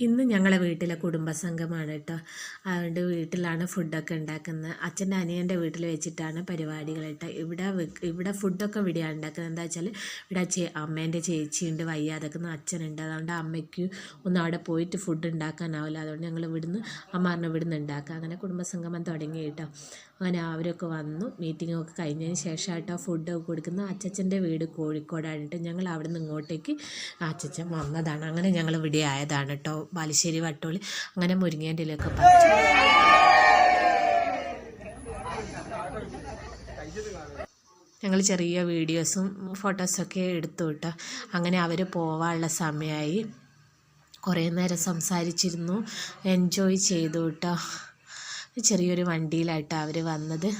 ഇന്ന് ഞങ്ങളെ വീട്ടിലെ കുടുംബസംഘമാണ് കേട്ടോ. അതുകൊണ്ട് വീട്ടിലാണ് ഫുഡൊക്കെ ഉണ്ടാക്കുന്നത്. അച്ഛൻ്റെ അനിയൻ്റെ വീട്ടിൽ വെച്ചിട്ടാണ് പരിപാടികൾ കേട്ടോ. ഇവിടെ ഫുഡൊക്കെ ഇവിടെയാണ് ഉണ്ടാക്കുന്നത്. എന്താ വെച്ചാൽ ഇവിടെ അമ്മേൻ്റെ ചേച്ചിയുണ്ട്, വയ്യാതെക്കുന്ന അച്ഛനുണ്ട്. അതുകൊണ്ട് അമ്മയ്ക്ക് ഒന്നും അവിടെ പോയിട്ട് ഫുഡ് ഉണ്ടാക്കാനാവില്ല. അതുകൊണ്ട് ഞങ്ങൾ അമ്മ പറഞ്ഞ ഇവിടുന്ന് ഉണ്ടാക്കുക. അങ്ങനെ കുടുംബസംഗമം തുടങ്ങി കേട്ടോ. അങ്ങനെ അവരൊക്കെ വന്നു. മീറ്റിങ്ങൊക്കെ കഴിഞ്ഞതിന് ശേഷം കേട്ടോ ഫുഡൊക്കെ കൊടുക്കുന്നത്. അച്ചച്ചൻ്റെ വീട് കോഴിക്കോടായിട്ട് ഞങ്ങൾ അവിടെ നിന്ന് ഇങ്ങോട്ടേക്ക് അച്ചച്ചൻ വന്നതാണ്. അങ്ങനെ ഞങ്ങൾ ഇവിടെ ആയതാണ് കേട്ടോ. ബാലുശ്ശേരി വട്ടോളി അങ്ങനെ മുരിങ്ങേൻ്റെ ഇലയൊക്കെ പറിച്ചു. ഞങ്ങൾ ചെറിയ വീഡിയോസും ഫോട്ടോസൊക്കെ എടുത്തു കേട്ടോ. അങ്ങനെ അവർ പോവാനുള്ള സമയമായി. കുറേ നേരം സംസാരിച്ചിരുന്നു, എൻജോയ് ചെയ്തു കേട്ടോ. ചെറിയൊരു വണ്ടിയിലായിട്ടാണ് അവർ വന്നത്.